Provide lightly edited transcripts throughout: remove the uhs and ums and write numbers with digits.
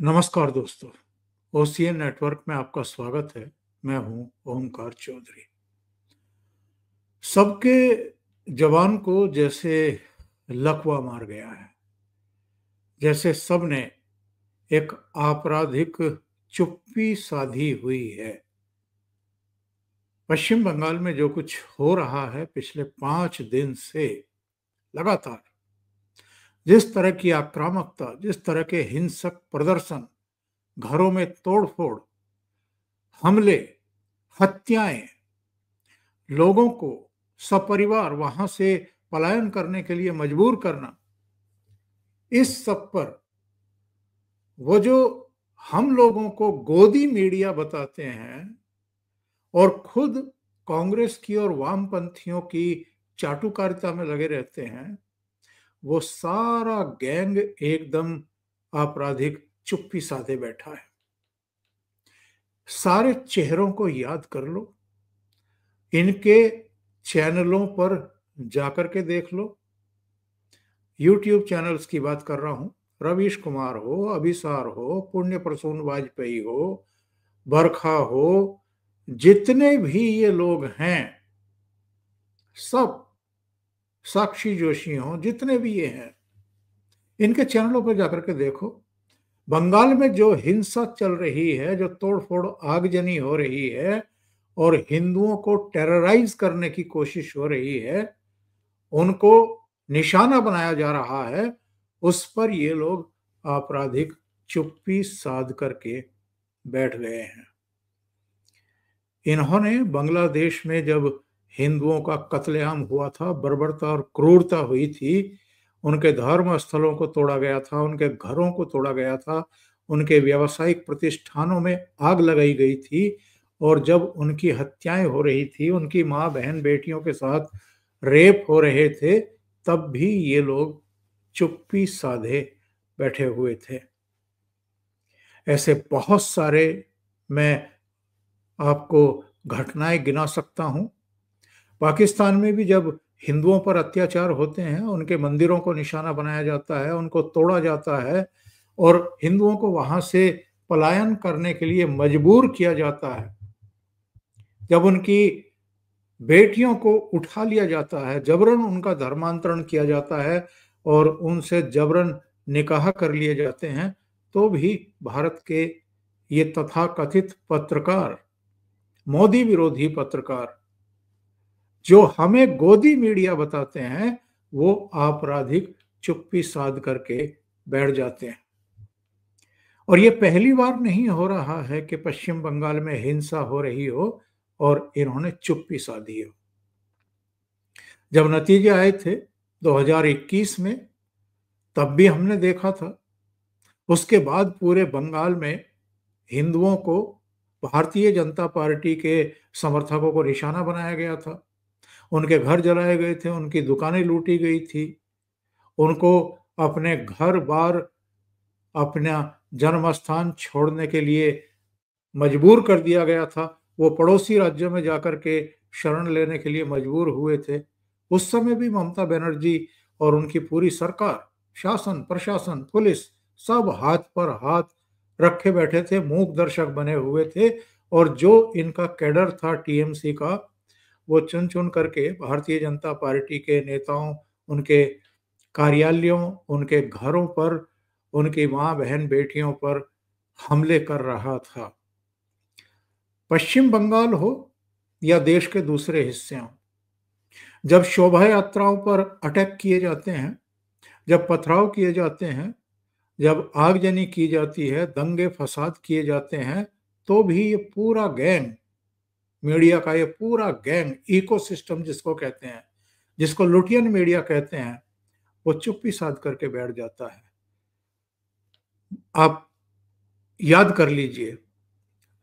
नमस्कार दोस्तों, OCN network में आपका स्वागत है। मैं हूं ओमकार चौधरी। सबके जवान को जैसे लकवा मार गया है, जैसे सबने एक आपराधिक चुप्पी साधी हुई है। पश्चिम बंगाल में जो कुछ हो रहा है पिछले 5 दिन से लगातार, जिस तरह की आक्रामकता, जिस तरह के हिंसक प्रदर्शन, घरों में तोड़फोड़, हमले, हत्याएं, लोगों को सपरिवार वहां से पलायन करने के लिए मजबूर करना, इस सब पर वो जो हम लोगों को गोदी मीडिया बताते हैं और खुद कांग्रेस की और वामपंथियों की चाटुकारिता में लगे रहते हैं, वो सारा गैंग एकदम आपराधिक चुप्पी साधे बैठा है। सारे चेहरों को याद कर लो, इनके चैनलों पर जाकर के देख लो। यूट्यूब चैनल्स की बात कर रहा हूं। रवीश कुमार हो, अभिसार हो, पुण्य प्रसून वाजपेयी हो, बरखा हो, जितने भी ये लोग हैं, सब, साक्षी जोशी हो, जितने भी ये हैं, इनके चैनलों पर जाकर के देखो। बंगाल में जो हिंसा चल रही है, जो तोड़फोड़ आगजनी हो रही है और हिंदुओं को टेरराइज करने की कोशिश हो रही है, उनको निशाना बनाया जा रहा है, उस पर ये लोग आपराधिक चुप्पी साध करके बैठ गए हैं। इन्होंने बांग्लादेश में जब हिंदुओं का कत्लेआम हुआ था, बर्बरता और क्रूरता हुई थी, उनके धर्म स्थलों को तोड़ा गया था, उनके घरों को तोड़ा गया था, उनके व्यावसायिक प्रतिष्ठानों में आग लगाई गई थी, और जब उनकी हत्याएं हो रही थी, उनकी माँ बहन बेटियों के साथ रेप हो रहे थे, तब भी ये लोग चुप्पी साधे बैठे हुए थे। ऐसे बहुत सारे मैं आपको घटनाएं गिना सकता हूं। पाकिस्तान में भी जब हिंदुओं पर अत्याचार होते हैं, उनके मंदिरों को निशाना बनाया जाता है, उनको तोड़ा जाता है और हिंदुओं को वहां से पलायन करने के लिए मजबूर किया जाता है, जब उनकी बेटियों को उठा लिया जाता है, जबरन उनका धर्मांतरण किया जाता है और उनसे जबरन निकाह कर लिए जाते हैं, तो भी भारत के ये तथाकथित पत्रकार, मोदी विरोधी पत्रकार, जो हमें गोदी मीडिया बताते हैं, वो आपराधिक चुप्पी साध करके बैठ जाते हैं। और ये पहली बार नहीं हो रहा है कि पश्चिम बंगाल में हिंसा हो रही हो और इन्होंने चुप्पी साधी हो। जब नतीजे आए थे 2021 में, तब भी हमने देखा था। उसके बाद पूरे बंगाल में हिंदुओं को, भारतीय जनता पार्टी के समर्थकों को निशाना बनाया गया था। उनके घर जलाए गए थे, उनकी दुकानें लूटी गई थी, उनको अपने घर बार, अपना जन्म स्थान छोड़ने के लिए मजबूर कर दिया गया था। वो पड़ोसी राज्यों में जाकर के शरण लेने के लिए मजबूर हुए थे। उस समय भी ममता बनर्जी और उनकी पूरी सरकार, शासन, प्रशासन, पुलिस, सब हाथ पर हाथ रखे बैठे थे, मूक दर्शक बने हुए थे। और जो इनका कैडर था टीएमसी का, वो चुन चुन करके भारतीय जनता पार्टी के नेताओं, उनके कार्यालयों, उनके घरों पर, उनकी माँ बहन बेटियों पर हमले कर रहा था। पश्चिम बंगाल हो या देश के दूसरे हिस्से हों, जब शोभा यात्राओं पर अटैक किए जाते हैं, जब पथराव किए जाते हैं, जब आगजनी की जाती है, दंगे फसाद किए जाते हैं, तो भी ये पूरा गैंग, मीडिया का ये पूरा गैंग, इकोसिस्टम जिसको कहते हैं, जिसको लुटियन मीडिया कहते हैं, वो चुप्पी साध करके बैठ जाता है। आप याद कर लीजिए,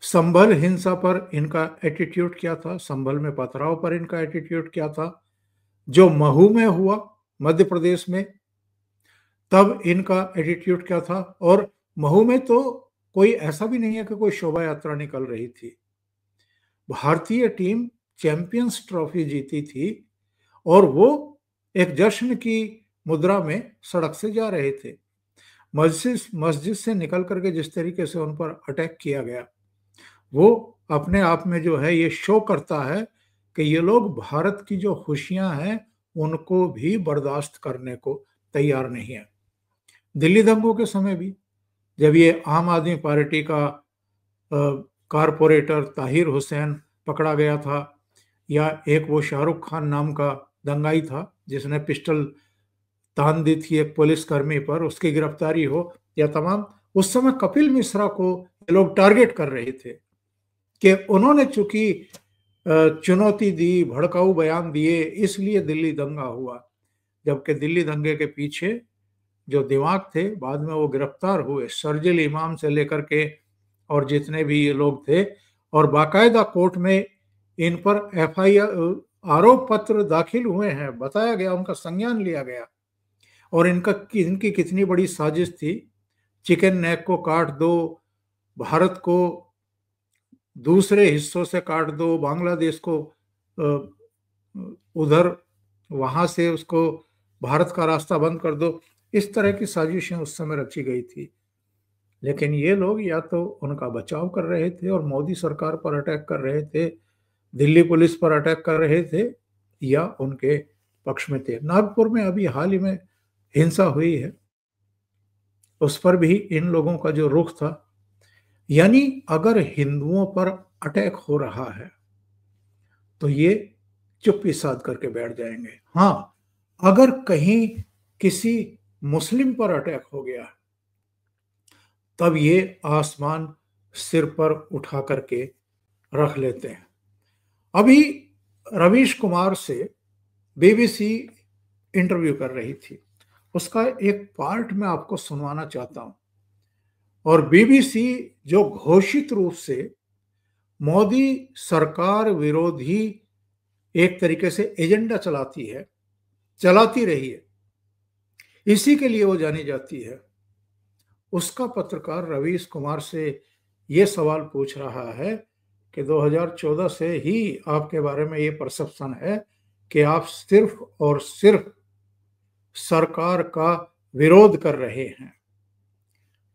संभल हिंसा पर इनका एटीट्यूड क्या था, संभल में पथराव पर इनका एटीट्यूड क्या था, जो महू में हुआ मध्य प्रदेश में, तब इनका एटीट्यूड क्या था। और महू में तो कोई ऐसा भी नहीं है कि कोई शोभा यात्रा निकल रही थी। भारतीय टीम चैंपियंस ट्रॉफी जीती थी और वो एक जश्न की मुद्रा में सड़क से जा रहे थे। मस्जिद मस्जिद से निकल करके जिस तरीके से उन पर अटैक किया गया, वो अपने आप में जो है ये शो करता है कि ये लोग भारत की जो खुशियां हैं उनको भी बर्दाश्त करने को तैयार नहीं है। दिल्ली दंगों के समय भी जब ये आम आदमी पार्टी का कारपोरेटर ताहिर हुसैन पकड़ा गया था, या एक वो शाहरुख खान नाम का दंगाई था जिसने पिस्टल तान दी थी एक पुलिसकर्मी पर, उसकी गिरफ्तारी हो, या तमाम, उस समय कपिल मिश्रा को ये लोग टारगेट कर रहे थे कि उन्होंने चूंकि चुनौती दी, भड़काऊ बयान दिए, इसलिए दिल्ली दंगा हुआ। जबकि दिल्ली दंगे के पीछे जो दिमाग थे बाद में वो गिरफ्तार हुए, शर्जिल इमाम से लेकर के और जितने भी ये लोग थे, और बाकायदा कोर्ट में इन पर एफआईआर आरोप पत्र दाखिल हुए हैं, बताया गया, उनका संज्ञान लिया गया, और इनकी कितनी बड़ी साजिश थी। चिकन नेक को काट दो, भारत को दूसरे हिस्सों से काट दो, बांग्लादेश को उधर वहां से उसको भारत का रास्ता बंद कर दो, इस तरह की साजिशें उस समय रची गई थी। लेकिन ये लोग या तो उनका बचाव कर रहे थे और मोदी सरकार पर अटैक कर रहे थे, दिल्ली पुलिस पर अटैक कर रहे थे, या उनके पक्ष में थे। नागपुर में अभी हाल ही में हिंसा हुई है, उस पर भी इन लोगों का जो रुख था, यानी अगर हिंदुओं पर अटैक हो रहा है तो ये चुप्पी साध करके बैठ जाएंगे। हाँ, अगर कहीं किसी मुस्लिम पर अटैक हो गया तब ये आसमान सिर पर उठा करके रख लेते हैं। अभी रवीश कुमार से बीबीसी इंटरव्यू कर रही थी, उसका एक पार्ट मैं आपको सुनवाना चाहता हूं। और बीबीसी जो घोषित रूप से मोदी सरकार विरोधी एक तरीके से एजेंडा चलाती है, चलाती रही है, इसी के लिए वो जानी जाती है, उसका पत्रकार रवीश कुमार से ये सवाल पूछ रहा है कि 2014 से ही आपके बारे में ये परसेप्शन है कि आप सिर्फ और सिर्फ सरकार का विरोध कर रहे हैं,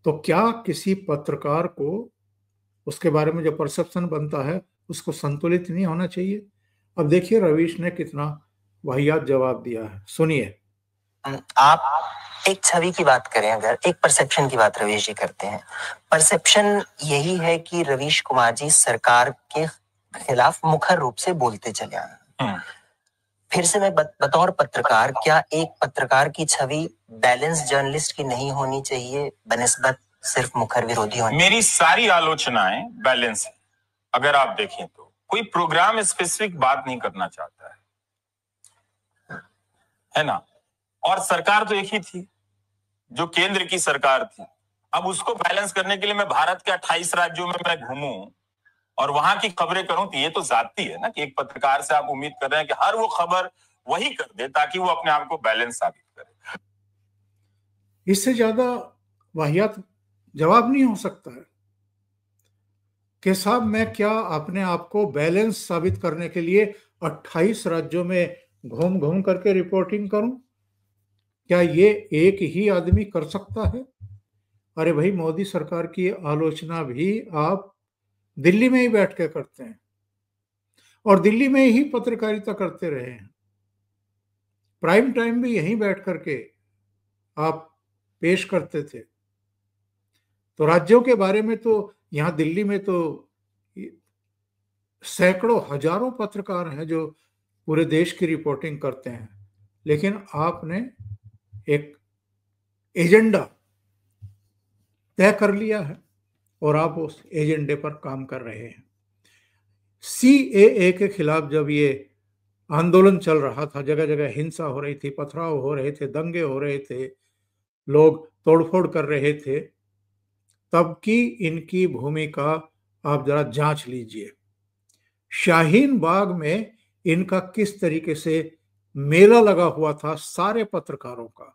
तो क्या किसी पत्रकार को उसके बारे में जो परसेप्शन बनता है उसको संतुलित नहीं होना चाहिए? अब देखिए रवीश ने कितना वाहियात जवाब दिया है, सुनिए। आप एक छवि की बात करें, अगर एक परसेप्शन की बात रवीश जी करते हैं, परसेप्शन यही है कि रवीश कुमार जी सरकार के खिलाफ मुखर रूप से बोलते चले आए। फिर से मैं बतौर पत्रकार, क्या एक पत्रकार की छवि बैलेंस जर्नलिस्ट की नहीं होनी चाहिए बनिस्बत सिर्फ मुखर विरोधी होने? मेरी सारी आलोचनाएं बैलेंस है। अगर आप देखें तो कोई प्रोग्राम स्पेसिफिक बात नहीं करना चाहता है ना? और सरकार तो एक ही थी जो केंद्र की सरकार थी। अब उसको बैलेंस करने के लिए मैं भारत के 28 राज्यों में मैं घूमूं और वहां की खबरें करूं, तो ये तो जाती है ना कि एक पत्रकार से आप उम्मीद कर रहे हैं कि हर वो खबर वही कर दे ताकि वो अपने आप को बैलेंस साबित करे। इससे ज्यादा वाहियात जवाब नहीं हो सकता है कि साहब मैं क्या अपने आप को बैलेंस साबित करने के लिए 28 राज्यों में घूम घूम करके रिपोर्टिंग करूं? क्या ये एक ही आदमी कर सकता है? अरे भाई, मोदी सरकार की आलोचना भी आप दिल्ली में ही बैठ के करते हैं और दिल्ली में ही पत्रकारिता करते रहे हैं। प्राइम टाइम भी यहीं बैठ करके आप पेश करते थे। तो राज्यों के बारे में तो यहाँ दिल्ली में तो सैकड़ों हजारों पत्रकार हैं जो पूरे देश की रिपोर्टिंग करते हैं, लेकिन आपने एक एजेंडा तय कर लिया है और आप उस एजेंडे पर काम कर रहे हैं। सीएए के खिलाफ जब ये आंदोलन चल रहा था, जगह जगह हिंसा हो रही थी, पथराव हो रहे थे, दंगे हो रहे थे, लोग तोड़फोड़ कर रहे थे, तब की इनकी भूमिका आप जरा जांच लीजिए। शाहीन बाग में इनका किस तरीके से मेला लगा हुआ था सारे पत्रकारों का।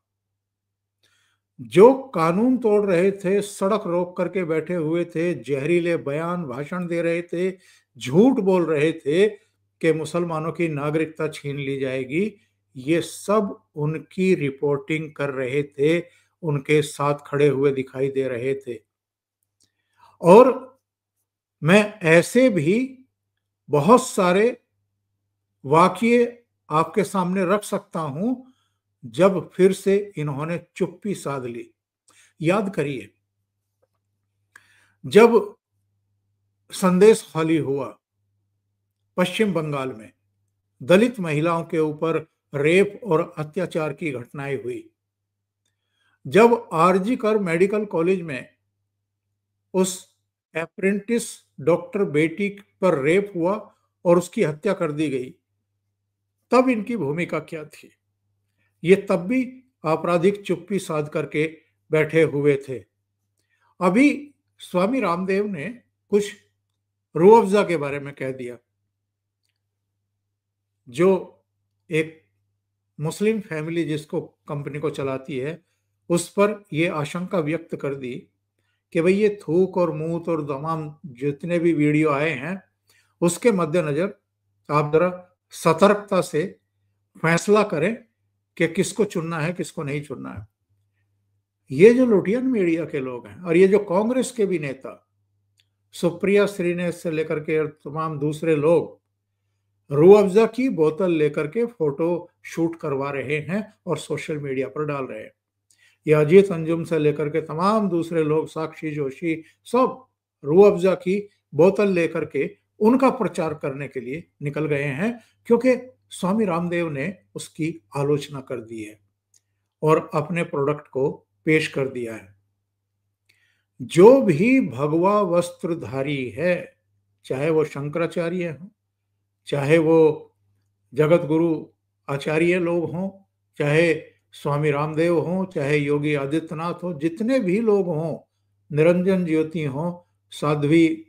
जो कानून तोड़ रहे थे, सड़क रोक करके बैठे हुए थे, जहरीले बयान भाषण दे रहे थे, झूठ बोल रहे थे कि मुसलमानों की नागरिकता छीन ली जाएगी, ये सब उनकी रिपोर्टिंग कर रहे थे। उनके साथ खड़े हुए दिखाई दे रहे थे। और मैं ऐसे भी बहुत सारे वाकये आपके सामने रख सकता हूं जब फिर से इन्होंने चुप्पी साध ली। याद करिए, जब संदेश खाली हुआ पश्चिम बंगाल में, दलित महिलाओं के ऊपर रेप और अत्याचार की घटनाएं हुई, जब आरजी कर मेडिकल कॉलेज में उस अप्रेंटिस डॉक्टर बेटी पर रेप हुआ और उसकी हत्या कर दी गई, तब इनकी भूमिका क्या थी? ये तब भी आपराधिक चुप्पी साध करके बैठे हुए थे। अभी स्वामी रामदेव ने कुछ रूह अफ़ज़ा के बारे में कह दिया, जो एक मुस्लिम फैमिली जिसको कंपनी को चलाती है, उस पर यह आशंका व्यक्त कर दी कि भाई ये थूक और मूत और तमाम जितने भी वीडियो आए हैं, उसके मद्देनजर आप जरा सतर्कता से फैसला करें कि किसको चुनना है, किसको नहीं चुनना है। ये जो लुटियन मीडिया के लोग हैं और ये जो कांग्रेस के भी नेता सुप्रिया श्रीनेश से लेकर के तमाम दूसरे लोग रूह अफ़ज़ा की बोतल लेकर के फोटो शूट करवा रहे हैं और सोशल मीडिया पर डाल रहे हैं। ये अजीत अंजुम से लेकर के तमाम दूसरे लोग, साक्षी जोशी, सब रूह अफ़ज़ा की बोतल लेकर के उनका प्रचार करने के लिए निकल गए हैं, क्योंकि स्वामी रामदेव ने उसकी आलोचना कर दी है और अपने प्रोडक्ट को पेश कर दिया है। जो भी भगवा वस्त्रधारी है, चाहे वो शंकराचार्य हो, चाहे वो जगत गुरु आचार्य लोग हों, चाहे स्वामी रामदेव हों, चाहे योगी आदित्यनाथ हो, जितने भी लोग हों, निरंजन ज्योति हों, साध्वी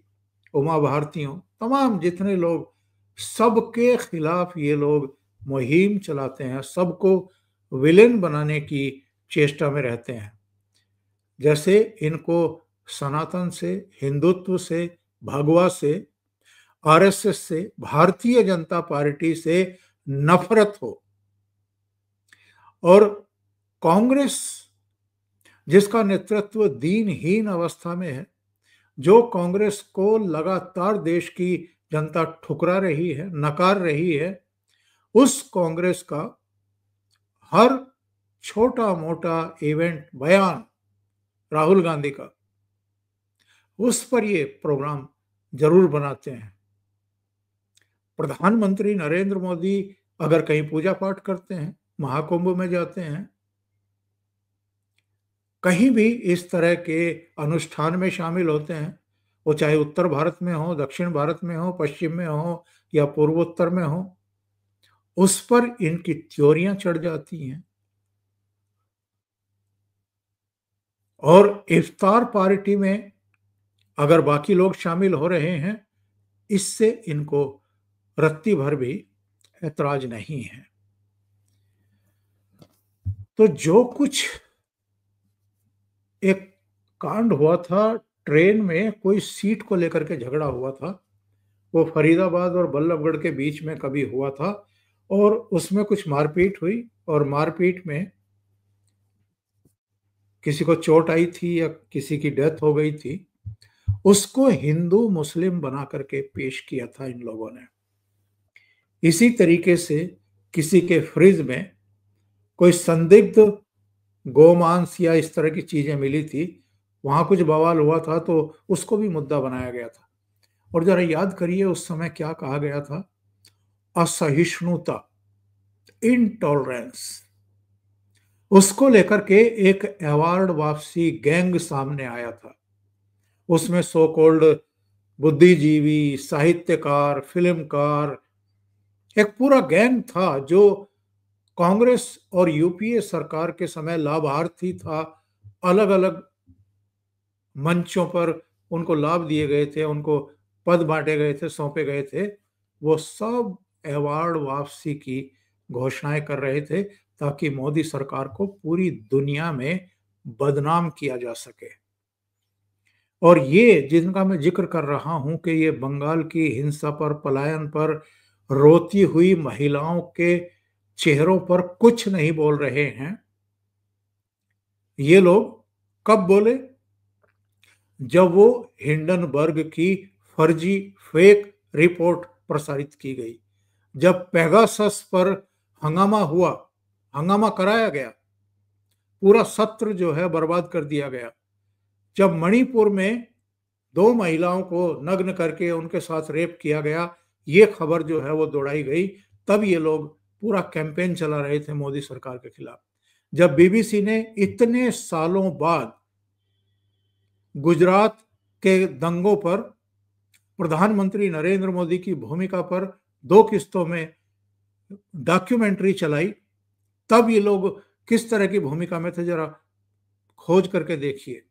उमा भारती हों, तमाम जितने लोग, सबके खिलाफ ये लोग मुहिम चलाते हैं, सबको विलेन बनाने की चेष्टा में रहते हैं। जैसे इनको सनातन से, हिंदुत्व से, भगवा से, आरएसएस से, भारतीय जनता पार्टी से नफरत हो। और कांग्रेस जिसका नेतृत्व दीनहीन अवस्था में है, जो कांग्रेस को लगातार देश की जनता ठुकरा रही है, नकार रही है, उस कांग्रेस का हर छोटा मोटा इवेंट, बयान राहुल गांधी का, उस पर ये प्रोग्राम जरूर बनाते हैं। प्रधानमंत्री नरेंद्र मोदी अगर कहीं पूजा पाठ करते हैं, महाकुंभ में जाते हैं, कहीं भी इस तरह के अनुष्ठान में शामिल होते हैं, वो चाहे उत्तर भारत में हो, दक्षिण भारत में हो, पश्चिम में हो या पूर्वोत्तर में हो, उस पर इनकी थ्योरियां चढ़ जाती हैं। और इफ्तार पार्टी में अगर बाकी लोग शामिल हो रहे हैं, इससे इनको रत्ती भर भी ऐतराज नहीं है। तो जो कुछ एक कांड हुआ था, ट्रेन में कोई सीट को लेकर के झगड़ा हुआ था, वो फरीदाबाद और बल्लभगढ़ के बीच में कभी हुआ था, और उसमें कुछ मारपीट हुई और मारपीट में किसी को चोट आई थी या किसी की डेथ हो गई थी, उसको हिंदू मुस्लिम बना करके पेश किया था इन लोगों ने। इसी तरीके से किसी के फ्रिज में कोई संदिग्ध गोमांस या इस तरह की चीजें मिली थी, वहां कुछ बवाल हुआ था, तो उसको भी मुद्दा बनाया गया था। और जरा याद करिए उस समय क्या कहा गया था, असहिष्णुता, इंटॉलरेंस, उसको लेकर के एक अवार्ड वापसी गैंग सामने आया था। उसमें सो कॉल्ड बुद्धिजीवी, साहित्यकार, फिल्मकार, एक पूरा गैंग था जो कांग्रेस और यूपीए सरकार के समय लाभार्थी था। अलग अलग मंचों पर उनको लाभ दिए गए थे, उनको पद बांटे गए थे, सौंपे गए थे। वो सब अवार्ड वापसी की घोषणाएं कर रहे थे ताकि मोदी सरकार को पूरी दुनिया में बदनाम किया जा सके। और ये जिनका मैं जिक्र कर रहा हूं कि ये बंगाल की हिंसा पर, पलायन पर रोती हुई महिलाओं के चेहरों पर कुछ नहीं बोल रहे हैं, ये लोग कब बोले? जब वो हिंडनबर्ग की फर्जी फेक रिपोर्ट प्रसारित की गई, जब पेगासस पर हंगामा हुआ, हंगामा कराया गया, पूरा सत्र जो है बर्बाद कर दिया गया, जब मणिपुर में 2 महिलाओं को नग्न करके उनके साथ रेप किया गया, ये खबर जो है वो दौड़ाई गई, तब ये लोग पूरा कैंपेन चला रहे थे मोदी सरकार के खिलाफ। जब बीबीसी ने इतने सालों बाद गुजरात के दंगों पर प्रधानमंत्री नरेंद्र मोदी की भूमिका पर 2 किस्तों में डॉक्यूमेंट्री चलाई, तब ये लोग किस तरह की भूमिका में थे जरा खोज करके देखिए।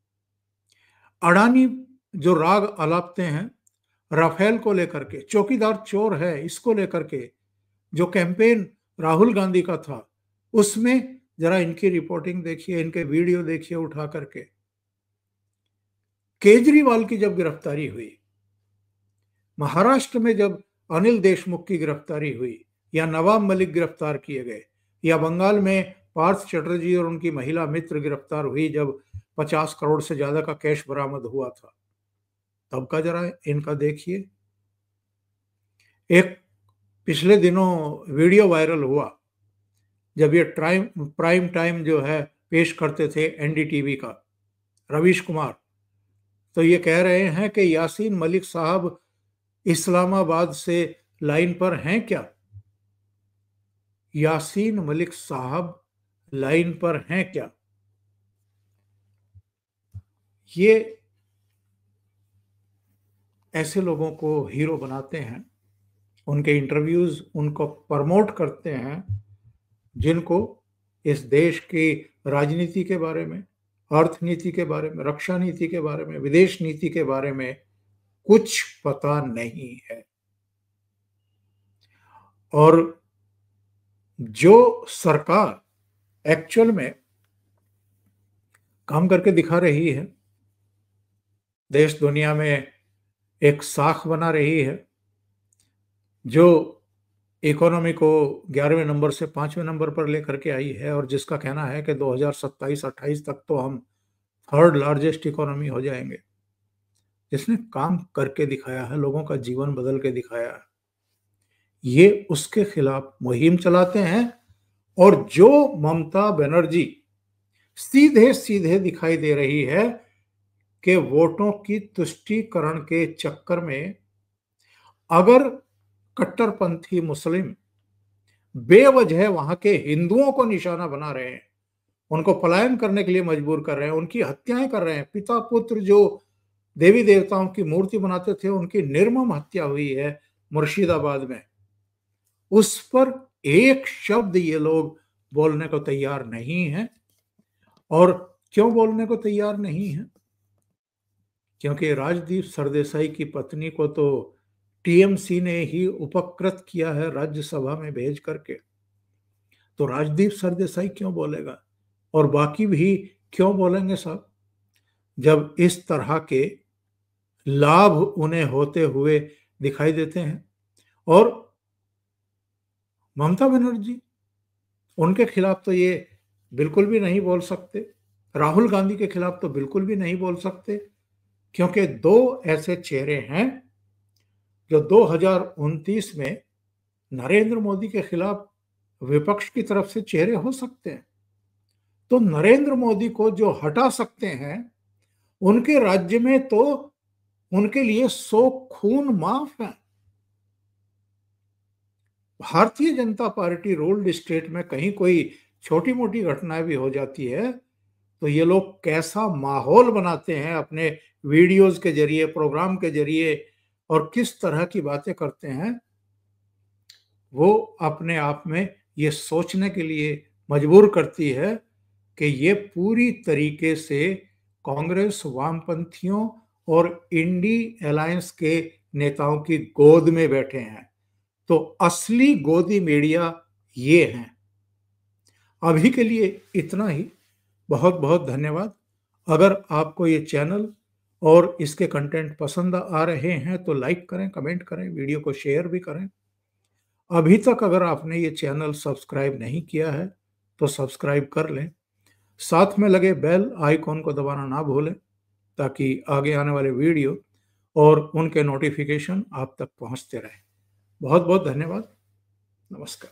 अडानी जो राग अलापते हैं राफेल को लेकर के, चौकीदार चोर है इसको लेकर के, जो कैंपेन राहुल गांधी का था, उसमें जरा इनकी रिपोर्टिंग देखिए, इनके वीडियो देखिए उठा करके। केजरीवाल की जब गिरफ्तारी हुई, महाराष्ट्र में जब अनिल देशमुख की गिरफ्तारी हुई, या नवाब मलिक गिरफ्तार किए गए, या बंगाल में पार्थ चटर्जी और उनकी महिला मित्र गिरफ्तार हुई जब 50 करोड़ से ज्यादा का कैश बरामद हुआ था, तब का जरा इनका देखिए। एक पिछले दिनों वीडियो वायरल हुआ जब ये प्राइम टाइम जो है पेश करते थे एनडीटीवी का, रवीश कुमार, तो ये कह रहे हैं कि यासीन मलिक साहब इस्लामाबाद से लाइन पर हैं क्या? यासीन मलिक साहब लाइन पर हैं क्या? ये ऐसे लोगों को हीरो बनाते हैं, उनके इंटरव्यूज उनको प्रमोट करते हैं, जिनको इस देश की राजनीति के बारे में, अर्थनीति के बारे में, रक्षा नीति के बारे में, विदेश नीति के बारे में कुछ पता नहीं है। और जो सरकार एक्चुअल में काम करके दिखा रही है, देश दुनिया में एक साख बना रही है, जो इकोनॉमी को 11वें नंबर से 5वें नंबर पर लेकर के आई है, और जिसका कहना है कि 2027-28 तक तो हम 3rd लार्जेस्ट इकोनॉमी हो जाएंगे, जिसने काम करके दिखाया है, लोगों का जीवन बदल के दिखाया है, ये उसके खिलाफ मुहिम चलाते हैं। और जो ममता बनर्जी सीधे सीधे दिखाई दे रही है कि वोटों की तुष्टीकरण के चक्कर में अगर कट्टरपंथी मुस्लिम बेवजह वहां के हिंदुओं को निशाना बना रहे हैं, उनको पलायन करने के लिए मजबूर कर रहे हैं, उनकी हत्याएं कर रहे हैं, पिता पुत्र जो देवी देवताओं की मूर्ति बनाते थे उनकी निर्मम हत्या हुई है मुर्शिदाबाद में, उस पर एक शब्द ये लोग बोलने को तैयार नहीं है। और क्यों बोलने को तैयार नहीं है? क्योंकि राजदीप सरदेसाई की पत्नी को तो टीएमसी ने ही उपकृत किया है राज्यसभा में भेज करके, तो राजदीप सरदेसाई क्यों बोलेगा? और बाकी भी क्यों बोलेंगे साहब, जब इस तरह के लाभ उन्हें होते हुए दिखाई देते हैं। और ममता बनर्जी, उनके खिलाफ तो ये बिल्कुल भी नहीं बोल सकते, राहुल गांधी के खिलाफ तो बिल्कुल भी नहीं बोल सकते, क्योंकि 2 ऐसे चेहरे हैं जो 2029 में नरेंद्र मोदी के खिलाफ विपक्ष की तरफ से चेहरे हो सकते हैं। तो नरेंद्र मोदी को जो हटा सकते हैं, उनके राज्य में तो उनके लिए 100 खून माफ है। Bharatiya Janata party ruled state में कहीं कोई छोटी मोटी घटनाएं भी हो जाती है तो ये लोग कैसा माहौल बनाते हैं अपने वीडियोस के जरिए, प्रोग्राम के जरिए, और किस तरह की बातें करते हैं, वो अपने आप में ये सोचने के लिए मजबूर करती है कि ये पूरी तरीके से कांग्रेस, वामपंथियों और इंडी अलायंस के नेताओं की गोद में बैठे हैं। तो असली गोदी मीडिया ये हैं। अभी के लिए इतना ही। बहुत बहुत धन्यवाद। अगर आपको ये चैनल और इसके कंटेंट पसंद आ रहे हैं तो लाइक करें, कमेंट करें, वीडियो को शेयर भी करें। अभी तक अगर आपने ये चैनल सब्सक्राइब नहीं किया है तो सब्सक्राइब कर लें। साथ में लगे बेल आइकॉन को दबाना ना भूलें ताकि आगे आने वाले वीडियो और उनके नोटिफिकेशन आप तक पहुंचते रहें। बहुत बहुत धन्यवाद। नमस्कार।